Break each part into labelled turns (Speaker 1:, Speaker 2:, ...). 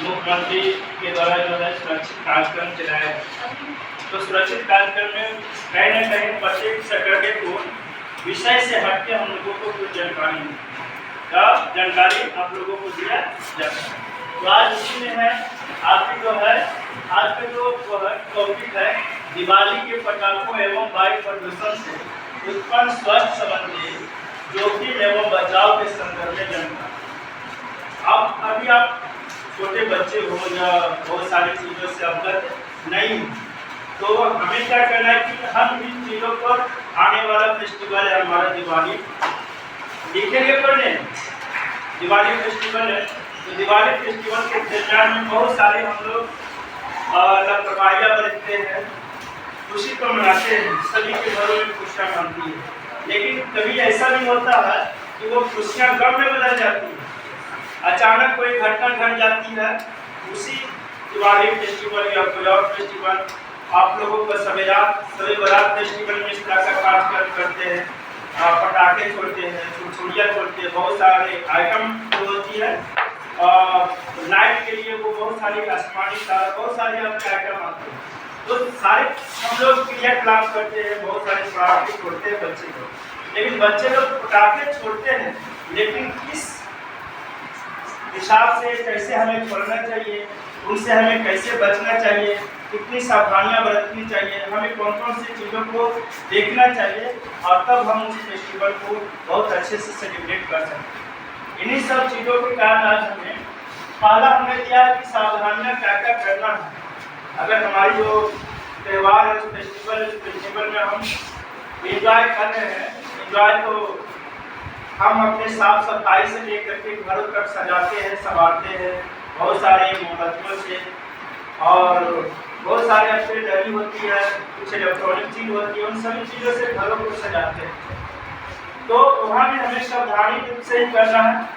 Speaker 1: मुख्यमंत्री के द्वारा जो है सुरक्षित कार्यक्रम चलाया है। तो सुरक्षित कार्यक्रम में कहीं न कहीं प्रत्येक सैटरडे को विषय से हटके हम लोगों को कुछ जानकारी आप लोगों को दिया जाता है। तो आज इसी में है आपकी जो है आज का जो टॉपिक है दिवाली के पटाखों एवं वायु प्रदूषण से उत्पन्न स्वास्थ्य संबंधी जोखिम एवं बचाव के संदर्भ में जानकारी। अब अभी आप छोटे बच्चे हो या बहुत सारी चीज़ों से अवगत नहीं, तो हमें क्या करना है कि हम इन चीज़ों पर आने वाला फेस्टिवल है हमारा दिवाली, लिखेंगे पढ़ने दिवाली फेस्टिवल है। तो दिवाली फेस्टिवल के दरमियान में बहुत सारे हम लोग लापरवाहियाँ बरतते हैं, खुशी को मनाते हैं, सभी के घरों में खुशियाँ मनती है, लेकिन कभी ऐसा भी होता है कि वो खुशियाँ गम में बदल जाती है। अचानक कोई घटना घट जाती है, उसी दिवाली फेस्टिवल या कोई और फेस्टिवल आप लोगों को सभी बारात फेस्टिवल में इस तरह का कार्यक्रम करते हैं, पटाखे छोड़ते हैं, छुड़छुड़ियाँ छोड़ते हैं, बहुत सारे आइटम जो होती है नाइट के लिए वो बहुत सारी आसमानी तार बहुत सारे आपके आइटम आते हैं। तो सारे हम लोग क्रियाकलाप करते हैं, बहुत सारे पटाखे छोड़ते हैं बच्चे लोग, लेकिन बच्चे लोग पटाखे छोड़ते हैं, लेकिन किस हिसाब से कैसे हमें छोड़ना चाहिए, उनसे हमें कैसे बचना चाहिए, कितनी सावधानियां बरतनी चाहिए, हमें कौन कौन सी चीज़ों को देखना चाहिए, और तब हम उस फेस्टिवल को बहुत अच्छे से सेलिब्रेट कर सकते हैं। इन्हीं सब चीज़ों के कारण आज हमें पहला हमने दिया कि सावधानियां क्या क्या करना है। अगर हमारी जो त्यौहार है उस फेस्टिवल में हम एंजॉय कर रहे हैं, एंजॉय तो हम अपने साफ सफाई से लेकर के घरों तक सजाते हैं, संवारते हैं, बहुत सारे मोमबत्तियों से, और बहुत सारे अच्छी डरी होती है, कुछ इलेक्ट्रॉनिक चीज़ होती है, उन सभी चीज़ों से घरों को सजाते हैं। तो वहाँ भी हमें सावधानी से ही करना है।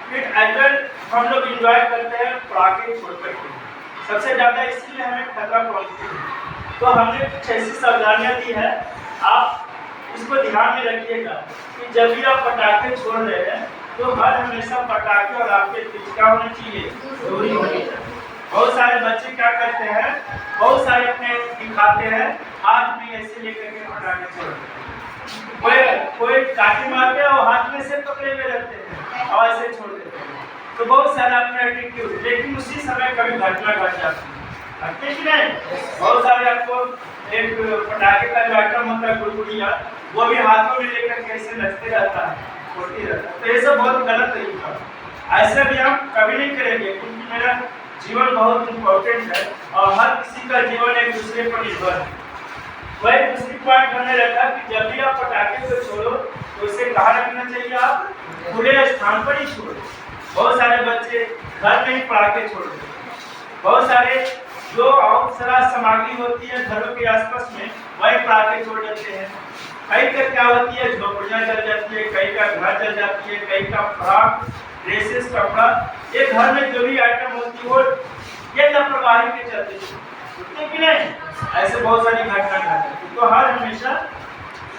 Speaker 1: फिर अगर हम लोग इंजॉय करते हैं पटाखे छोड़ करके, सबसे ज़्यादा इसलिए हमें खतरा पहुँचती है, तो हमने कुछ ऐसी सावधानियाँ दी है, आप इसको ध्यान में रखिएगा कि जब भी आप पटाखे छोड़ रहे हैं तो हर हमेशा पटाखे और आपके बीच क्या होना चाहिए, दूरी होनी चाहिए। बहुत सारे बच्चे क्या करते हैं, बहुत सारे अपने दिखाते हैं, हाथ में ऐसे लेकर के पटाखे छोड़ते हैं, कोई काटी मारते हैं और हाथ में से पकड़े हुए रहते हैं और ऐसे छोड़ देते हैं। तो बहुत सारा अपना एटीट्यूड, लेकिन उसी समय कभी घटना घट जाती है, घटते कि नहीं। बहुत सारे आपको एक पटाखे का जो आइटम होता है गुड़गुड़िया, वो भी हाथों में लेकर कैसे नचते रहता है, छोड़ती रहता है। तो ये सब बहुत गलत तरीका है, ऐसे भी हम कभी नहीं करेंगे, क्योंकि मेरा जीवन बहुत इम्पोर्टेंट है और हर किसी का जीवन एक दूसरे पर निर्भर है। वही दूसरी पॉइंट हमने रखा कि जब भी आप पटाखे को छोड़ो तो उसे कहाँ रखना चाहिए, आप खुले स्थान पर ही छोड़ो। बहुत सारे बच्चे घर में ही पटाखे छोड़ते हैं, बहुत सारे जो अवसरा सामग्री होती है घरों के आसपास में वही पटाखे छोड़ देते हैं। कई का क्या होती है, झोपड़ियाँ जल जाती है, कई का घर जल जाती है, कई का फ्रॉक ड्रेसेस कपड़ा, एक घर में जो भी आइटम होती है वो ये लापरवाही के चलते छूटते कि नहीं, ऐसे बहुत सारी घटना घटती। तो हर हमेशा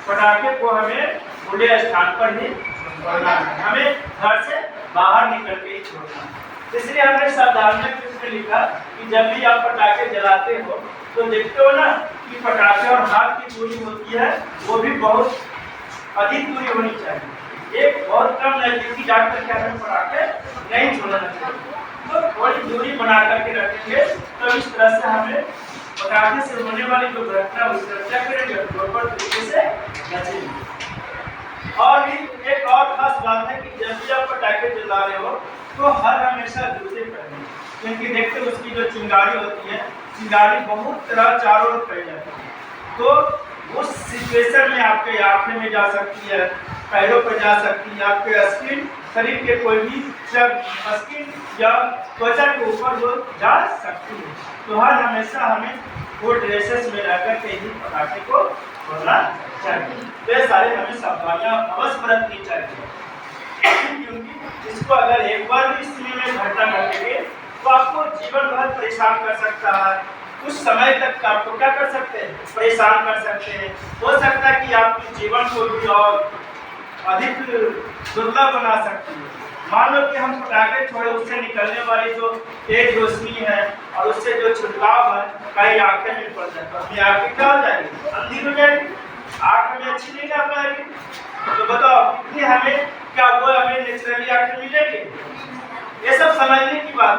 Speaker 1: पटाखे को हमें खुले स्थान पर ही छोड़ना है, हमें घर से बाहर निकल के ही छोड़ना है। इसलिए हमने सावधानियां में लिखा कि जब भी आप पटाखे जलाते हो तो देखते हो ना कि पटाखे और हाथ की दूरी होती है वो भी बहुत अधिक दूरी होनी चाहिए। एक बहुत कम नजदीकी जाकर के हमें पटाखे नहीं छोड़ना चाहिए, तो थोड़ी दूरी बना करके रखेंगे तो इस तरह से हमें पटाखे से होने वाली जो घटना उससे क्या करेंगे, प्रॉपर तरीके से बचेंगे। और भी एक और खास बात है कि जब भी आप पटाखे जला रहे हो तो हर हमेशा जूते पहने, क्योंकि देखते हो उसकी जो चिंगारी होती है, चिंगारी बहुत तरह चारों ओर फैल जाती है, तो उस सिचुएशन में आपके आँखें में जा सकती है, पैरों पर जा सकती है, आपके स्किन शरीर के कोई भी स्किन या त्वचा के ऊपर वो जा सकती है। तो हर हमेशा हमें वो ड्रेसेस में रह कर के ही पटाखे को छोड़ना चाहिए। तो ये सारे हमें सावधानियां अवश्य बरतनी चाहिए, क्योंकि इसको अगर एक बार भी इस में घटना घटेगी तो आपको जीवन भर परेशान कर सकता है, कुछ समय तक आपको क्या कर सकते हैं, परेशान कर सकते हैं। हो सकता है कि आपके जीवन को भी और अधिक दुर्लभ बना सकती है। मान लो कि हम पटाखे छोड़े, उससे निकलने वाली जो तेज रोशनी है और उससे जो छिड़काव है कहीं आंखें में पड़ जाए तो अपनी आंखें क्या हो जाएगी, अंधी हो जाएगी, आंख में अच्छी नहीं आ पाएगी। तो बताओ कितनी हमें, क्या वो हमें नेचुरली आंखें मिलेगी? ये सब समझने की बात।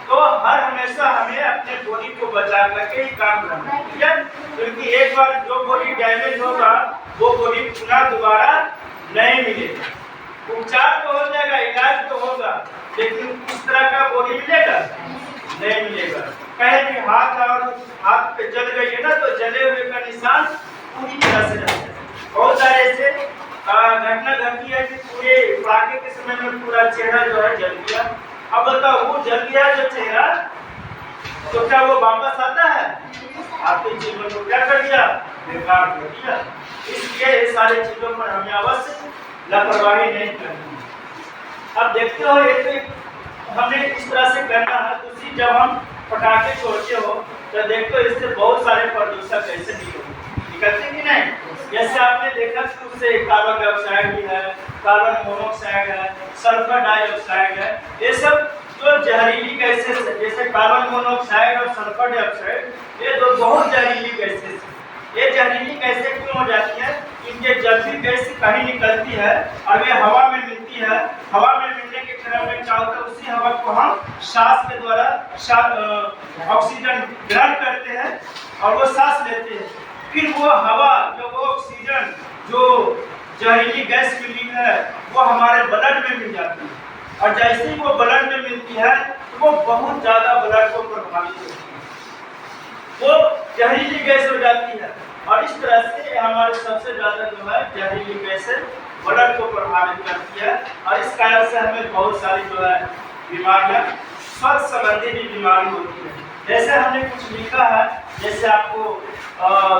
Speaker 1: तो हर हमेशा हमें अपने बॉडी को बचा करके ही काम करना है, ठीक है? क्योंकि एक बार जो बॉडी डैमेज होगा वो बॉडी पुनः दोबारा नहीं मिलेगा। उपचार तो हो जाएगा, इलाज तो होगा, लेकिन इस तरह का बॉडी मिलेगा नहीं मिलेगा। कहे कि हाथ पे जल गई है ना, तो जले हुए का निशान पूरी तरह से रहता है। बहुत सारे ऐसे घटना घटी है कि पूरे पटाखे के समय में पूरा चेहरा जो है जल गया। अब बताओ वो जल गया जो चेहरा, तो क्या वो वापस आता है? आपके जीवन को क्या कर दिया, बेकार कर दिया। इसलिए ये सारी चीजों पर हमें अवश्य लापरवाही नहीं करनी। अब देखते हो ये तो हमें इस तरह से करना है। दूसरी जब हम पटाखे छोड़ते हो तो देखते हो इससे बहुत सारे प्रदूषण कैसे निकलते कि नहीं। जैसे आपने देखा कि उससे कार्बन डाइऑक्साइड भी है, कार्बन मोनोऑक्साइड है, सल्फर डाइऑक्साइड है, ये सब जो जहरीली गैसेस है। जैसे कार्बन मोनोऑक्साइड और सल्फर डाइऑक्साइड, ये दो बहुत जहरीली गैसेस है। ये जहरीली गैसें क्यों हो जाती है? इनके जब भी गैस कहीं निकलती है और वे हवा में मिलती है, हवा में मिलने के क्रम में क्या होता है, उसी हवा को हम सांस के द्वारा ऑक्सीजन ग्रहण करते हैं और वो सांस लेते हैं। फिर वो हवा जो वो ऑक्सीजन जो जहरीली गैस मिली है वो हमारे ब्लड में मिल जाती है, और जैसे ही वो ब्लड में मिलती है तो वो बहुत ज्यादा ब्लड को प्रभावित करती है, वो जहरीली गैस हो जाती है। और इस तरह से हमारे सबसे ज्यादा जो है जहरीली गैसें ब्लड को प्रभावित करती है, और इस कारण से हमें बहुत सारी जो है बीमारियां, स्वास्थ्य संबंधी भी बीमारी होती है। जैसे हमने कुछ लिखा है, जैसे आपको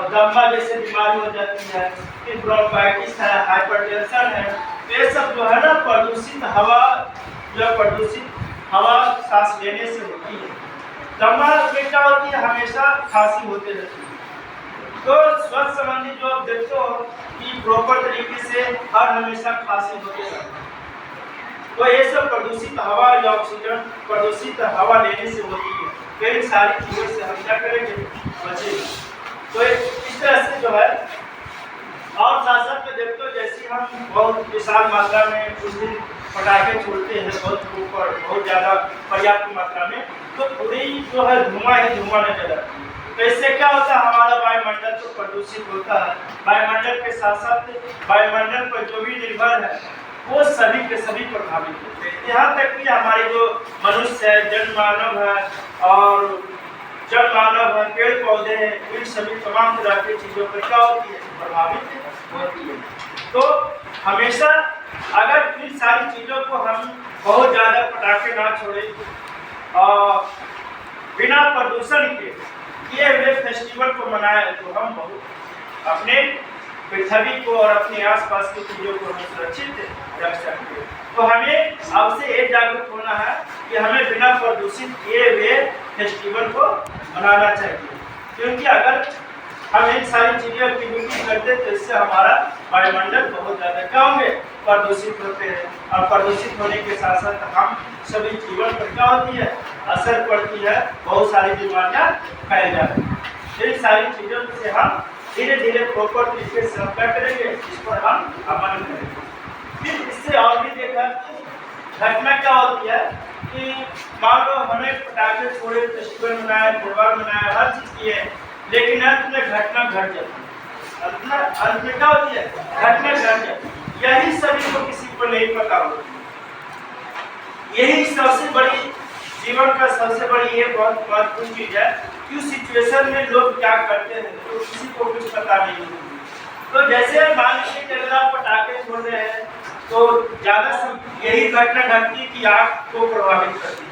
Speaker 1: दमा जैसे बीमारी हो जाती है, फिर ब्रोंकाइटिस है, हाइपरटेंशन है। ये सब जो है ना प्रदूषित हवा, जो प्रदूषित हवा सांस लेने से होती है। दमा में क्या होती है, हमेशा खांसी होते रहती है। तो स्वास्थ्य संबंधी जो आप देखते हो कि प्रॉपर तरीके से हर हमेशा खांसी होते रहती है, तो ये सब प्रदूषित हवा या ऑक्सीजन प्रदूषित हवा लेने से होती है। कई सारी चीजों से हम क्या करेंगे, बचेंगे। तो इस तरह से जो है, और साथ साथ में देखते हो जैसे हम बहुत विशाल मात्रा में उस दिन पटाखे छोड़ते हैं, बहुत ज़्यादा पर्याप्त मात्रा में, तो पूरी जो है धुआं ही धुआं नजर आता है। तो इससे क्या होता है, हमारा वायुमंडल तो प्रदूषित होता है। वायुमंडल के साथ साथ वायुमंडल पर जो भी निर्भर है वो सभी के सभी प्रभावित होते हैं। यहाँ तक कि हमारे जो मनुष्य है, जनमानव है और जल मानव है, पेड़ पौधे हैं, इन सभी तमाम तरह की चीज़ों पर क्या होती है, प्रभावित होती है। तो हमेशा अगर इन सारी चीज़ों को हम बहुत ज़्यादा पटाखे ना छोड़े और बिना प्रदूषण के किए हुए फेस्टिवल को मनाए, तो हम बहुत अपने पृथ्वी को और अपने आसपास की चीज़ों को हम सुरक्षित रख सकते हैं। तो हमें अब से ये जागरूक होना है कि हमें बिना प्रदूषित किए हुए फेस्टिवल को मनाना चाहिए, क्योंकि अगर हम इन सारी चीज़ें एक्टिविटी करते तो इससे हमारा वायुमंडल बहुत ज़्यादा क्या होंगे, प्रदूषित होते हैं। और प्रदूषित होने के साथ साथ हम सभी जीवन पर क्या होती है, असर पड़ती है, बहुत सारी बीमारियाँ फैल जाती हैं। इन सारी चीज़ों से हम धीरे धीरे प्रॉपर तरीके से हम क्या करेंगे, इस पर हम अमल करेंगे। फिर इससे और भी देखा घटना क्या होती है कि मान लो हमें पटाखे छोड़े, फेस्टिवल मनाए, त्यौहार मनाए, हर चीज़ किए, लेकिन अंत में घटना घट जाती है। अंत में क्या होती है, घटना घट जाती है। यही सभी को किसी को नहीं पता होती। यही सबसे बड़ी जीवन का सबसे बड़ी ये बहुत महत्वपूर्ण चीज है कि उस सिचुएशन में लोग क्या करते हैं तो किसी को कुछ पता नहीं होती। तो जैसे मान लीजिए अगर आप पटाखे छोड़ रहे हैं तो ज्यादा यही घटना घटती है कि आँख को प्रभावित करती है,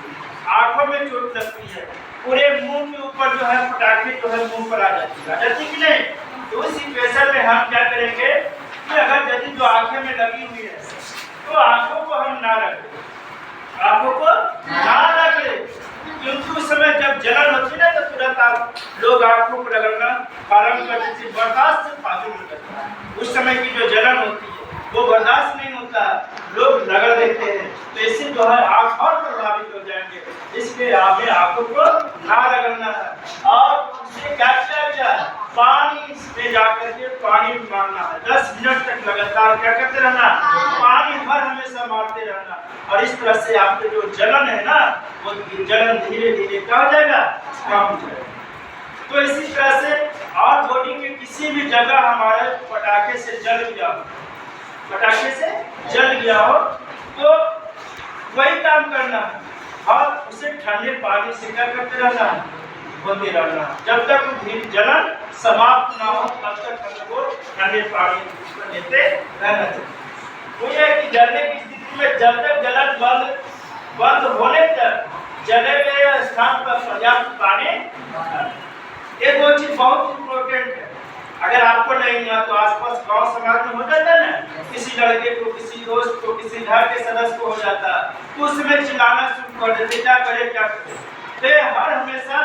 Speaker 1: आँखों में चोट लगती है, पूरे मुंह के ऊपर जो है पटाखे जो है मुंह पर आ जाती कि नहीं। तो उस सिचुएशन में हम क्या करेंगे कि अगर यदि जो आँखें में लगी हुई है तो आँखों को हम ना रखें, आँखों को ना रखें, क्योंकि उस समय जब जलन होती है ना तो तुरंत आप लोग आंखों को रगड़ना प्रारंभ करते थे, बर्दाश्त से फाजिल हो जाता है। उस समय की जो जलन होती है वो बर्दाश्त नहीं होता, लोग रगड़ देते हैं, तो इससे जो है आंख और प्रभावित हो जाएंगे। इसलिए आपने आंखों को ना रगड़ना है। और उससे क्या किया जाए, पानी में जाकर के पानी मारना है, 10 मिनट तक लगातार क्या करते रहना, पानी हर हमेशा मारते रहना। और इस तरह से आपके जो जलन है ना वो जलन धीरे धीरे क्या हो जाएगा, कम हो जाएगा। तो इसी तरह से और बॉडी के किसी भी जगह हमारे पटाखे से जल गया हो, पटाखे से जल गया हो तो वही काम करना है और उसे ठंडे पानी से क्या करते रहना है, होते रहना है। जब तक जलन समाप्त ना हो तब तक हमको ठंडे पानी देते रहना चाहिए। वो ये कि जलने की स्थिति में जब तक जलन बंद होने तक जले हुए स्थान पर पर्याप्त पानी, ये दो चीज बहुत इम्पोर्टेंट है। अगर आपको नहीं मिला तो आसपास गांव समाज में हो जाता है ना, किसी लड़के को, किसी दोस्त को, किसी घर के सदस्य को हो जाता, तो उसमें चिल्लाना शुरू कर देते, क्या करे क्या करे। तो हर हमेशा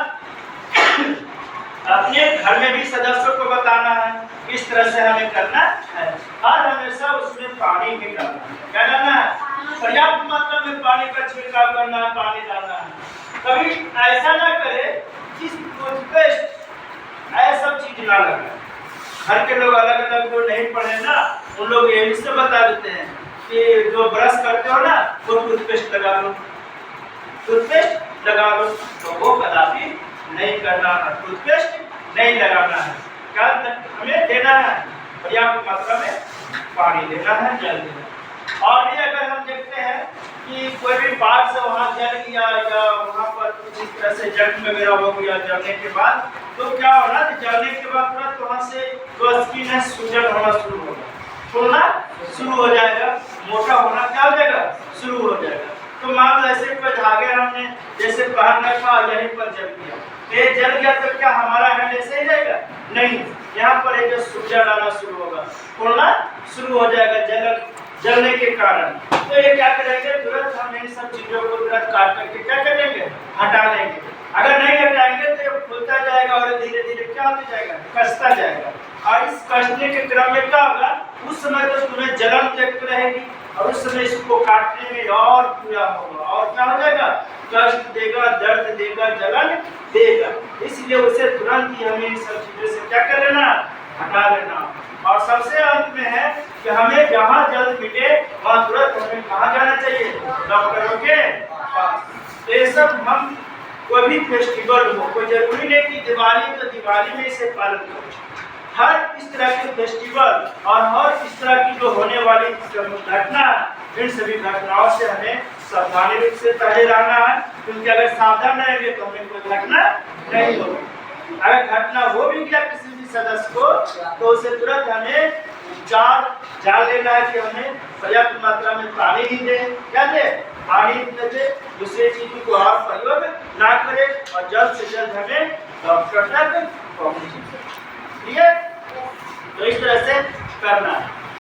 Speaker 1: अपने घर में भी सदस्यों को बताना है किस तरह से हमें करना है। हर हमेशा उसमें पानी भी डालना है, क्या डालना है, पर्याप्त मात्रा में पानी का छिड़काव करना है, पानी डालना है। कभी ऐसा ना करे कि टूथपेस्ट ऐसा सब चीज ना लगाए। घर के लोग अलग अलग जो नहीं पढ़े ना उन लोग यही से बता देते हैं कि जो ब्रश करते हो ना वो टूथपेस्ट लगा लो, टूथपेस्ट लगा लो, तो वो कदापि नहीं करना है, टूथपेस्ट नहीं लगाना है। क्या हमें देना है, पर्याप्त मात्रा में पानी देना है, जल देना है। और ये अगर हम देखते हैं कि कोई भी बात से वहाँ जल गया या वहाँ पर कुछ इस तरह से जख्म वगैरह हो गया जलने के बाद, तो क्या होना कि जलने के बाद तुरंत वहाँ से जो स्किन है सूजन होना शुरू होगा, फूलना शुरू हो जाएगा, मोटा होना क्या हो जाएगा, शुरू हो जाएगा। तो मान लो ऐसे कोई धागे हमने जैसे पहन रखा यहीं पर जल गया, ये जल गया तो क्या हमारा हैंड ऐसे ही रहेगा, नहीं, यहाँ पर एक सूजन आना शुरू होगा, फूलना शुरू हो जाएगा जलने के कारण। तो ये क्या करेंगे, तुरंत हम इन सब चीजों को तुरंत काट करके क्या करेंगे, हटा देंगे। अगर नहीं हटाएंगे तो ये फूलता जाएगा और धीरे धीरे क्या होता जाएगा, कसता जाएगा। और इस कसने के क्रम में क्या होगा, उस समय तो तुम्हें जलन तक रहेगी और उस समय इसको काटने में और पूरा होगा और क्या हो जाएगा, कष्ट देगा, दर्द देगा, जलन देगा। इसलिए उसे तुरंत ही हमें इन सब चीजों से क्या कर लेना, हटा लेना। और सबसे अंत में है कि हमें जहाँ जल्द मिले वहाँ तुरंत हमें कहाँ जाना चाहिए, डॉक्टरों के पास। तो ये सब हम कोई भी फेस्टिवल हो, कोई जरूरी नहीं कि दिवाली तो दिवाली में इसे पालन करो। हर इस तरह के फेस्टिवल और हर इस तरह की जो होने वाली घटना, इन सभी घटनाओं से हमें सावधानी रूप से पहले रहना है, क्योंकि अगर सावधान रहेंगे तो हमें कोई घटना नहीं होगी। अगर घटना हो भी गया किसी भी सदस्य को तो उसे तुरंत हमें उपचार जान लेना है कि हमें पर्याप्त मात्रा में पानी ही दे, क्या दे, पानी दे, दूसरी चीजों को और प्रयोग ना करे और जल्द से जल्द हमें डॉक्टर तक पहुंचे। ठीक है, तो इस तरह से करना है।